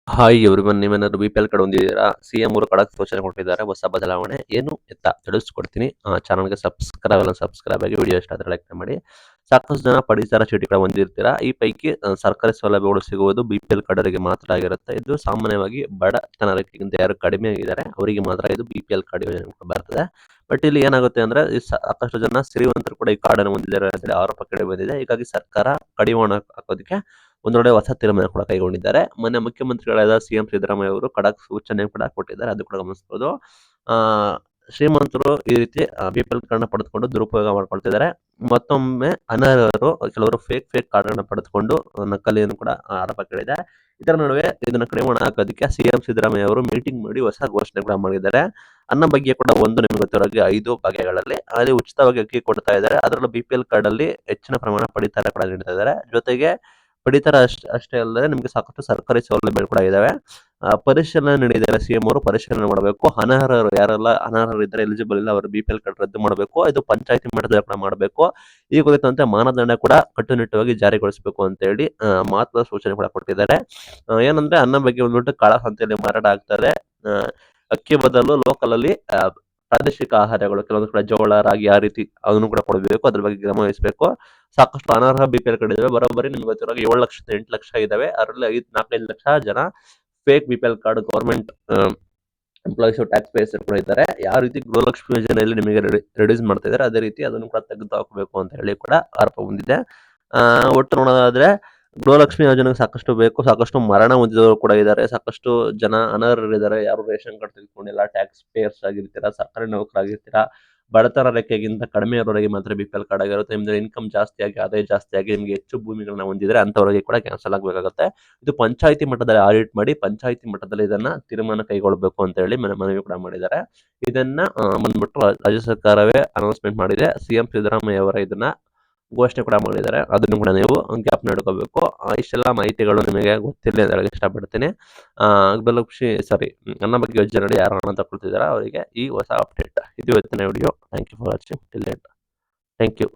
Hi everyone, ನೀವೇನಾದ್ರು BPL card ಹೊಂದಿದ್ದೀರಾ? CM ಅವರು ಖಡಕ್ ಸೂಚನೆ ಕೊಟ್ಟಿದ್ದಾರೆ. ಹೊಸ ಬದಲಾವಣೆ ಏನು ಎತ್ತ ತಿಳಿಸ್ಕೊಡ್ತೀನಿ. ಚಾನಲ್ಗೆ ಸಬ್ಸ್ಕ್ರೈಬ್ ಆಗಿ, ವಿಡಿಯೋ ಇಷ್ಟ ಆದರೆ ಲೈಕ್ ಮಾಡಿ. ಸಾಕಷ್ಟು ಜನ ಪಡಿತರ ಚೀಟಿಗಳ ಹೊಂದಿರ್ತೀರಾ. ಈ ಪೈಕಿ ಸರ್ಕಾರಿ ಸೌಲಭ್ಯಗಳು ಸಿಗುವುದು BPL ಕಾರ್ಡರಿಗೆ ಮಾತ್ರ ಆಗಿರುತ್ತೆ. ಇದು ಸಾಮಾನ್ಯವಾಗಿ ಬಡತನ ರೇಖೆಗಿಂತ ಯಾರು ಕಡಿಮೆ ಆಗಿದ್ದಾರೆ ಅವರಿಗೆ ಮಾತ್ರ ಇದು BPL ಕಾರ್ಡ್ ಯೋಜನೆ ಬರ್ತದೆ. ಬಟ್ ಇಲ್ಲಿ ಏನಾಗುತ್ತೆ ಅಂದ್ರೆ ಸಾಕಷ್ಟು ಜನ ಶ್ರೀಮಂತರು ಕೂಡ ಈ ಕಾರ್ಡ್ ಅನ್ನು ಹೊಂದಿದ್ದಾರೆ ಅಂತ ಹೇಳಿ ಆರೋಪ ಕೇಳಿ ಬಂದಿದೆ. ಹೀಗಾಗಿ ಸರ್ಕಾರ ಕಡಿವಾಣ ಹಾಕೋದಕ್ಕೆ ಒಂದೊಳ್ಳೆ ಹೊಸ ತೀರ್ಮಾನ ಕೂಡ ಕೈಗೊಂಡಿದ್ದಾರೆ. ಮೊನ್ನೆ ಮುಖ್ಯಮಂತ್ರಿಗಳಾದ ಸಿಎಂ ಸಿದ್ದರಾಮಯ್ಯ ಅವರು ಖಡಕ್ ಸೂಚನೆ ಕೂಡ ಕೊಟ್ಟಿದ್ದಾರೆ. ಅದು ಕೂಡ ಗಮನಿಸಬಹುದು. ಆ ಶ್ರೀಮಂತರು ಈ ರೀತಿ BPL ಕಾರ್ಡ್ನ ಪಡೆದುಕೊಂಡು ದುರುಪಯೋಗ ಮಾಡ್ಕೊಳ್ತಿದ್ದಾರೆ. ಮತ್ತೊಮ್ಮೆ ಅನರ್ಹರು ಕೆಲವರು ಫೇಕ್ ಕಾರ್ಡ್ಗಳನ್ನ ಪಡೆದುಕೊಂಡು ನಕಲಿಯನ್ನು ಕೂಡ ಆರೋಪ ಕೇಳಿದೆ. ಇದರ ನಡುವೆ ಇದನ್ನ ಕಡಿವಾಣ ಹಾಕೋದಕ್ಕೆ ಸಿಎಂ ಸಿದ್ದರಾಮಯ್ಯ ಅವರು ಮೀಟಿಂಗ್ ಮಾಡಿ ಹೊಸ ಘೋಷಣೆ ಕೂಡ ಮಾಡಿದ್ದಾರೆ. ಅನ್ನ ಬಗ್ಗೆ ಕೂಡ ನಿಮಗೆ ಗೊತ್ತಿರೋಗೆ 5 ಬಗೆಗಳಲ್ಲಿ ಅಲ್ಲಿ ಉಚಿತವಾಗಿ ಅಕ್ಕಿ ಕೊಡ್ತಾ ಇದ್ದಾರೆ. ಅದರಲ್ಲೂ BPL ಕಾರ್ಡ್ ಅಲ್ಲಿ ಹೆಚ್ಚಿನ ಪ್ರಮಾಣ ಪಡಿತರ ಕೂಡ ನೀಡ್ತಾ ಇದ್ದಾರೆ. ಜೊತೆಗೆ ಪಡಿತರ ಅಷ್ಟೇ ಅಲ್ಲದೆ ನಿಮಗೆ ಸಾಕಷ್ಟು ಸರ್ಕಾರಿ ಸೌಲಭ್ಯಗಳು ಕೂಡ ಇದಾವೆ. ಪರಿಶೀಲನೆ ನೀಡಿದ್ದಾರೆ ಸಿಎಂ ಅವರು. ಪರಿಶೀಲನೆ ಮಾಡಬೇಕು. ಅನರ್ಹರು ಯಾರೆಲ್ಲ ಅನರ್ಹರಿದ್ದಾರೆ, ಎಲಿಜಿಬಲ್ ಇಲ್ಲ, ಅವರು BPL ಕಾರ್ಡ್ ರದ್ದು ಮಾಡಬೇಕು. ಇದು ಪಂಚಾಯತಿ ಮಟ್ಟದಲ್ಲಿ ಕೂಡ ಮಾಡಬೇಕು. ಈ ಕುರಿತಂತೆ ಮಾನದಂಡ ಕೂಡ ಕಟ್ಟುನಿಟ್ಟುವಾಗಿ ಜಾರಿಗೊಳಿಸಬೇಕು ಅಂತ ಹೇಳಿ ಮಹತ್ವದ ಸೂಚನೆ ಕೂಡ ಕೊಟ್ಟಿದ್ದಾರೆ. ಏನಂದ್ರೆ ಅನ್ನ ಬಗ್ಗೆ ಬಂದ್ಬಿಟ್ಟು ಕಾಳ ಸಂತೆಯಲ್ಲಿ ಮಾರಾಟ ಆಗ್ತಾರೆ. ಅಕ್ಕಿ ಬದಲು ಲೋಕಲ್ ಅಲ್ಲಿ ಪ್ರಾದೇಶಿಕ ಆಹಾರಗಳು ಕೆಲವೊಂದು ಕಡೆ ಜೋಳ, ರಾಗಿ ಆ ರೀತಿ ಅದನ್ನು ಕೂಡ ಕೊಡಬೇಕು. ಅದ್ರ ಬಗ್ಗೆ ಗಮನ ವಹಿಸಬೇಕು. ಸಾಕಷ್ಟು ಅನರ್ಹ BPL ಕಾರ್ಡ್ ಇದಾವೆ. ಬರೋಬ್ಬರಿ ನಿಮ್ಗೆ ಗೊತ್ತಿರೋ 7 ಲಕ್ಷದಿಂದ 8 ಲಕ್ಷ ಇದಾವೆ. ಅದರಲ್ಲಿ 4-5 ಲಕ್ಷ ಜನ fake BPL card government employees, tax payers ಕೂಡ ಇದ್ದಾರೆ. ಯಾವ ರೀತಿ ಗೃಹಲಕ್ಷ್ಮಿ ಯೋಜನೆಯಲ್ಲಿ ನಿಮಗೆ ರಿಡ್ಯೂಸ್ ಮಾಡ್ತಾ ಇದ್ದಾರೆ, ಅದೇ ರೀತಿ ಅದನ್ನು ಕೂಡ ತೆಗೆದು ಹಾಕಬೇಕು ಅಂತ ಹೇಳಿ ಕೂಡ ಆರೋಪ ಹೊಂದಿದೆ. ಒಟ್ಟು ನೋಡೋದಾದ್ರೆ ಗೃಹಲಕ್ಷ್ಮಿ ಯೋಜನೆಗೆ ಸಾಕಷ್ಟು ಬೇಕು. ಸಾಕಷ್ಟು ಮರಣ ಹೊಂದಿದವರು ಕೂಡ ಇದ್ದಾರೆ. ಸಾಕಷ್ಟು ಜನ ಅನರ್ಹರಿದ್ದಾರೆ. ಯಾರು ರೇಷನ್ ಕಾರ್ಡ್ ತೆಗೆದುಕೊಂಡಿಲ್ಲ, ಟ್ಯಾಕ್ಸ್ ಪೇಯರ್ಸ್ ಆಗಿರ್ತೀರಾ, ಸರ್ಕಾರಿ ನೌಕರಾಗಿರ್ತೀರಾ, ಬಡತನ ರೇಖೆಗಿಂತ ಕಡಿಮೆ ಇರೋರಿಗೆ ಮಾತ್ರ BPL ಕಾರ್ಡ್ ಆಗಿರುತ್ತೆ. ನಿಮ್ದು ಇನ್ಕಮ್ ಜಾಸ್ತಿ ಆಗಿ, ಆದಾಯ ಜಾಸ್ತಿ ಆಗಿ, ನಿಮ್ಗೆ ಹೆಚ್ಚು ಭೂಮಿಗಳನ್ನ ಹೊಂದಿದ್ರೆ ಅಂತವರಿಗೆ ಕೂಡ ಕ್ಯಾನ್ಸಲ್ ಆಗಬೇಕಾಗುತ್ತೆ. ಇದು ಪಂಚಾಯತಿ ಮಟ್ಟದಲ್ಲಿ ಆಡಿಟ್ ಮಾಡಿ ಪಂಚಾಯತಿ ಮಟ್ಟದಲ್ಲಿ ಇದನ್ನ ತೀರ್ಮಾನ ಕೈಗೊಳ್ಳಬೇಕು ಅಂತ ಹೇಳಿ ಮನವಿ ಕೂಡ ಮಾಡಿದ್ದಾರೆ. ಇದನ್ನ ಬಂದ್ಬಿಟ್ಟು ರಾಜ್ಯ ಸರ್ಕಾರವೇ ಅನೌನ್ಸ್ಮೆಂಟ್ ಮಾಡಿದೆ. ಸಿಎಂ ಸಿದ್ದರಾಮಯ್ಯ ಅವರ ಇದನ್ನ ಘೋಷಣೆ ಕೂಡ ಮಾಡಿದ್ದಾರೆ. ಅದನ್ನು ಕೂಡ ನೀವು ಜ್ಞಾಪನ ಇಟ್ಕೋಬೇಕು. ಇಷ್ಟೆಲ್ಲ ಮಾಹಿತಿಗಳು ನಿಮಗೆ ಗೊತ್ತಿರಲಿ ಅಂತ ಹೇಳಕ್ ಇಷ್ಟಪಡ್ತೀನಿ. ನನ್ನ ಬಗ್ಗೆ ಯೋಜನೆ ಯಾರು ಹಣ ತಗೊಳ್ತಿದಾರ ಅವರಿಗೆ ಈ ಹೊಸ ಅಪ್ಡೇಟ್. ಇದು ಇವತ್ತಿನ video. Thank you for watching till end. Thank you.